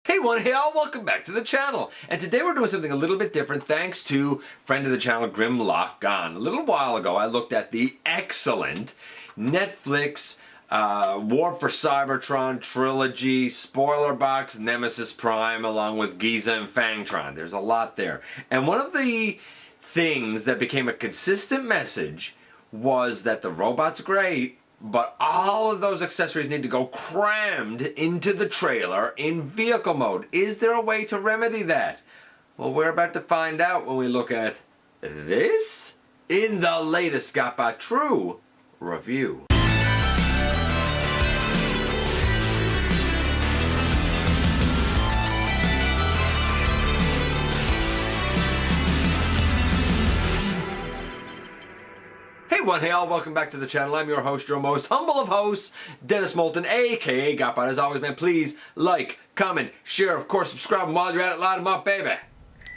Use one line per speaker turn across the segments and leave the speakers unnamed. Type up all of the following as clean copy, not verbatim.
Hey all, welcome back to the channel. And today we're doing something a little bit different thanks to friend of the channel, Grimlock. A little while ago I looked at the excellent Netflix War for Cybertron trilogy, spoiler box, Nemesis Prime, along with Giza and Fangtron. There's a lot there. And one of the things that became a consistent message was that the robot's great, but all of those accessories need to go crammed into the trailer in vehicle mode. Is there a way to remedy that? Well, we're about to find out when we look at this in the latest GotBot True review. Hey all, welcome back to the channel. I'm your host, your most humble of hosts, Dennis Moulton, aka GotBot. As always, man, please like, comment, share, of course, subscribe, and while you're at it, light them up, baby.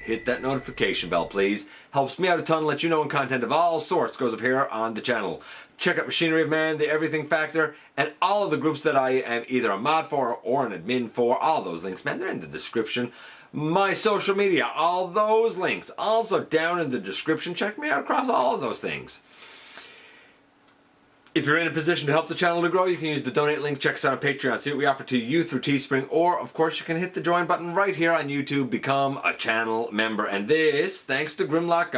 Hit that notification bell, please. Helps me out a ton, let you know when content of all sorts goes up here on the channel. Check out Machinery of Man, The Everything Factor, and all of the groups that I am either a mod for or an admin for. All those links, man, they're in the description. My social media, all those links, also down in the description. Check me out across all of those things. If you're in a position to help the channel to grow, you can use the donate link. Check us out on Patreon. See what we offer to you through Teespring. Or, of course, you can hit the join button right here on YouTube. Become a channel member. And this, thanks to Grimlock.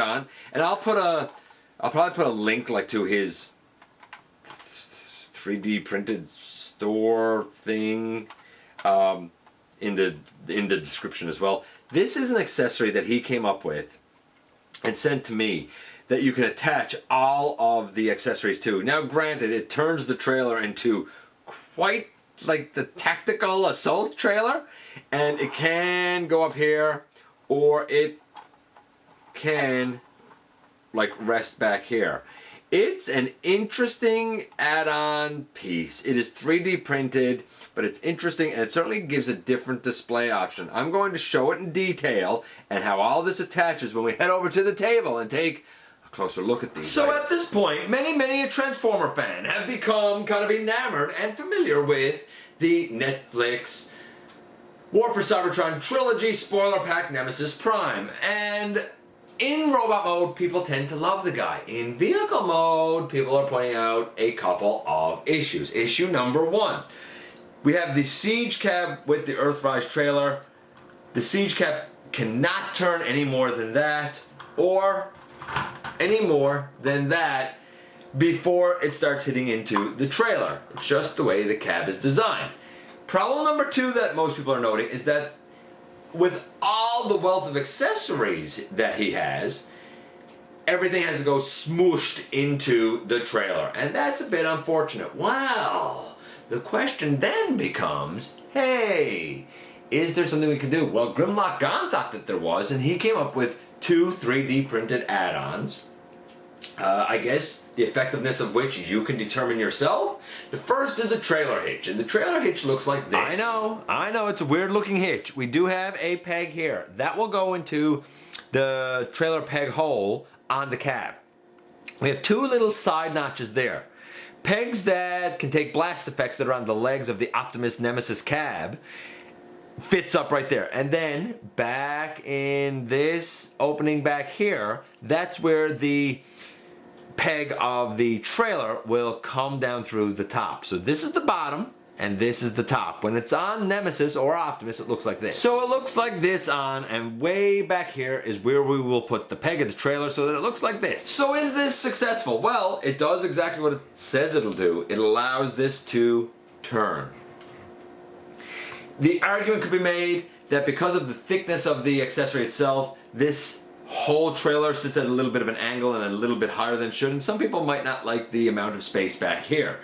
And I'll probably put a link like to his 3D printed store thing in the description as well. This is an accessory that he came up with and sent to me, that you can attach all of the accessories to. Now granted, it turns the trailer into quite like the tactical assault trailer, and it can go up here, or it can like rest back here. It's an interesting add-on piece. It is 3D printed, but it's interesting, and it certainly gives a different display option. I'm going to show it in detail and how all this attaches when we head over to the table and take a closer look at these. So at this point, many a Transformer fan have become kind of enamored and familiar with the Netflix War for Cybertron trilogy spoiler pack Nemesis Prime. And in robot mode, people tend to love the guy. In vehicle mode, people are pointing out a couple of issues. Issue number one. We have the Siege cab with the Earthrise trailer. The Siege cab cannot turn any more than that, or any more than that before it starts hitting into the trailer. It's just the way the cab is designed. Problem number two that most people are noting is that with all the wealth of accessories that he has, everything has to go smooshed into the trailer, and that's a bit unfortunate. Well, the question then becomes, hey, is there something we can do? Well, Grimlock thought that there was, and he came up with two 3D printed add-ons. I guess the effectiveness of which you can determine yourself. The first is a trailer hitch, and the trailer hitch looks like this. I know, it's a weird looking hitch. We do have a peg here. That will go into the trailer peg hole on the cab. We have two little side notches there. Pegs that can take blast effects that are on the legs of the Optimus Nemesis cab. Fits up right there. And then back in this opening back here, that's where the peg of the trailer will come down through the top. So this is the bottom and this is the top. When it's on Nemesis or Optimus, it looks like this. So it looks like this on, and way back here is where we will put the peg of the trailer so that it looks like this. So is this successful? Well, it does exactly what it says it'll do. It allows this to turn. The argument could be made that because of the thickness of the accessory itself, this whole trailer sits at a little bit of an angle and a little bit higher than it should, and some people might not like the amount of space back here.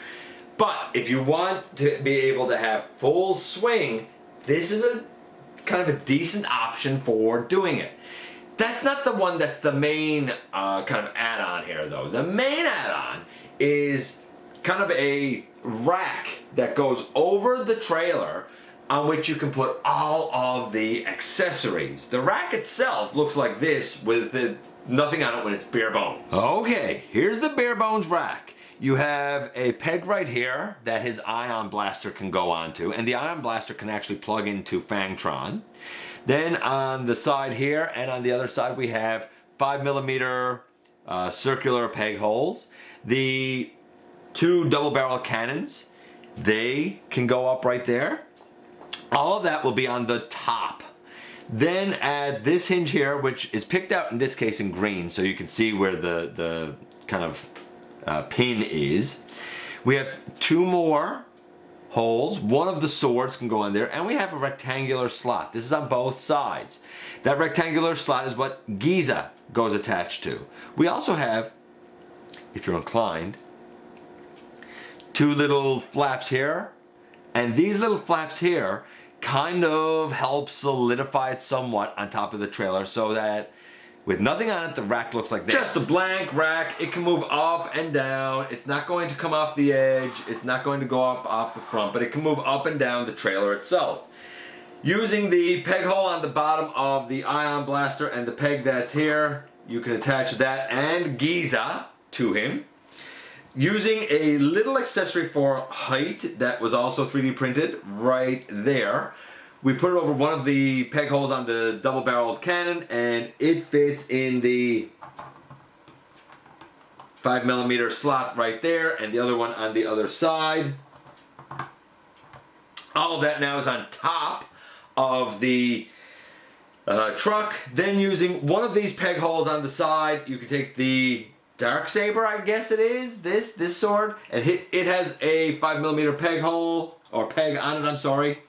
But if you want to be able to have full swing, this is a kind of a decent option for doing it. That's not the one that's the main kind of add-on here, though. The main add-on is kind of a rack that goes over the trailer on which you can put all of the accessories. The rack itself looks like this with nothing on it when it's bare bones. Okay, here's the bare bones rack. you have a peg right here that his ion blaster can go onto, and the ion blaster can actually plug into Fangtron. Then on the side here and on the other side we have 5mm circular peg holes. The two double barrel cannons, they can go up right there. All of that will be on the top. Then add this hinge here, which is picked out in this case in green, so you can see where the kind of pin is. We have two more holes. One of the swords can go on there, and we have a rectangular slot. This is on both sides. That rectangular slot is what Giza goes attached to. We also have, if you're inclined, two little flaps here, and these little flaps here kind of help solidify it somewhat on top of the trailer so that with nothing on it, the rack looks like this. Just a blank rack. It can move up and down. It's not going to come off the edge. It's not going to go up off the front, but it can move up and down the trailer itself. Using the peg hole on the bottom of the ion blaster and the peg that's here, you can attach that and Giza to him. Using a little accessory for height that was also 3D printed right there. We put it over one of the peg holes on the double-barreled cannon, and it fits in the 5mm slot right there, and the other one on the other side. All of that now is on top of the truck. Then using one of these peg holes on the side, you can take the Dark Saber, I guess it is, this sword, and it has a 5mm peg hole, or peg on it, I'm sorry.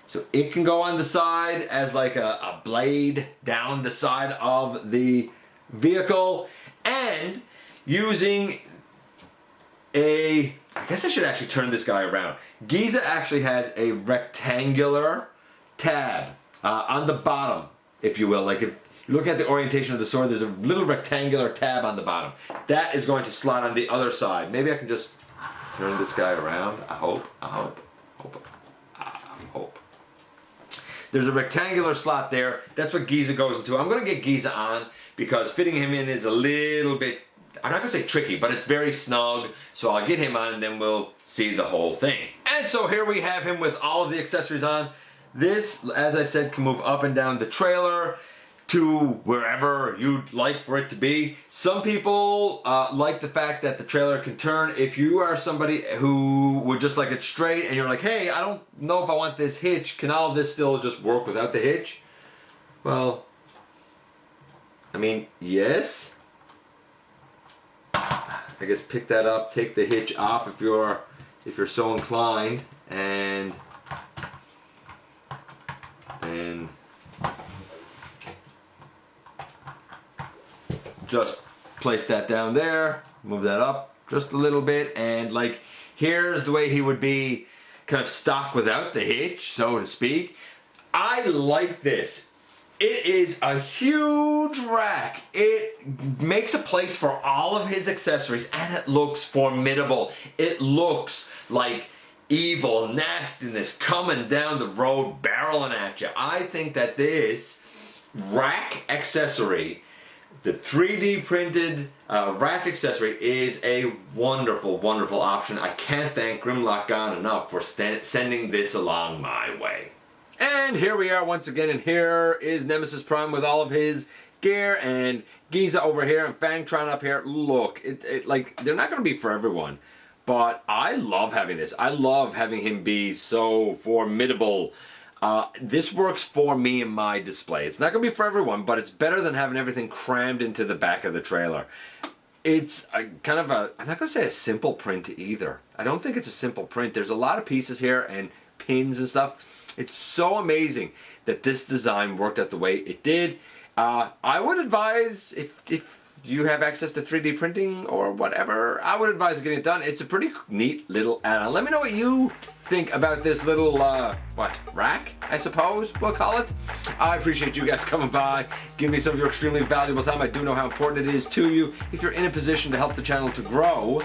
So it can go on the side as like a blade down the side of the vehicle. And using I guess I should actually turn this guy around. Giza actually has a rectangular tab on the bottom, if you will. Like if you look at the orientation of the sword, there's a little rectangular tab on the bottom. That is going to slot on the other side. Maybe I can just turn this guy around. I hope. There's a rectangular slot there. That's what Giza goes into. I'm going to get Giza on because fitting him in is a little bit, I'm not going to say tricky, but it's very snug. So I'll get him on and then we'll see the whole thing. And so here we have him with all of the accessories on. This, as I said, can move up and down the trailer to wherever you'd like for it to be. Some people like the fact that the trailer can turn. If you are somebody who would just like it straight and you're like, hey, I don't know if I want this hitch, can all of this still just work without the hitch? Well, I mean, yes. I guess pick that up, take the hitch off if you're so inclined, and just place that down there, move that up just a little bit, and like here's the way he would be kind of stock without the hitch, so to speak. I like this. It is a huge rack. It makes a place for all of his accessories, and it looks formidable. It looks like evil nastiness coming down the road barreling at you. I think that this rack accessory, the 3D printed rack accessory, is a wonderful, wonderful option. I can't thank Grimlock Gone enough for sending this along my way. And here we are once again, and here is Nemesis Prime with all of his gear, and Giza over here, and Fangtron up here. Look, like, they're not going to be for everyone, but I love having this. I love having him be so formidable. This works for me in my display. It's not going to be for everyone, but it's better than having everything crammed into the back of the trailer. It's kind of a, I'm not going to say a simple print either. I don't think it's a simple print. There's a lot of pieces here and pins and stuff. It's so amazing that this design worked out the way it did. I would advise, if you have access to 3D printing or whatever, I would advise getting it done. It's a pretty neat little add-on. Let me know what you think about this little, rack, I suppose we'll call it. I appreciate you guys coming by, giving me some of your extremely valuable time. I do know how important it is to you. If you're in a position to help the channel to grow,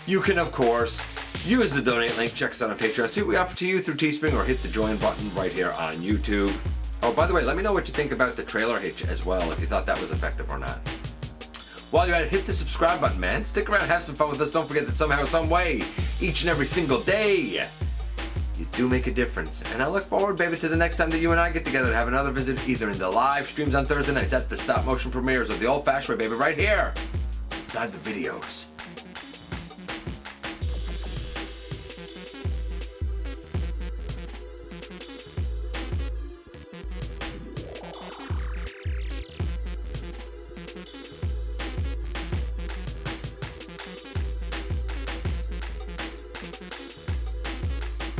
you can, of course, use the donate link, check us out on Patreon, see what we offer to you through Teespring, or hit the join button right here on YouTube. Oh, by the way, let me know what you think about the trailer hitch as well, if you thought that was effective or not. While you're at it, hit the subscribe button, man. Stick around, have some fun with us. Don't forget that somehow, some way, each and every single day, you do make a difference. And I look forward, baby, to the next time that you and I get together to have another visit, either in the live streams on Thursday nights at the stop motion premieres, or the old-fashioned way, baby, right here inside the videos.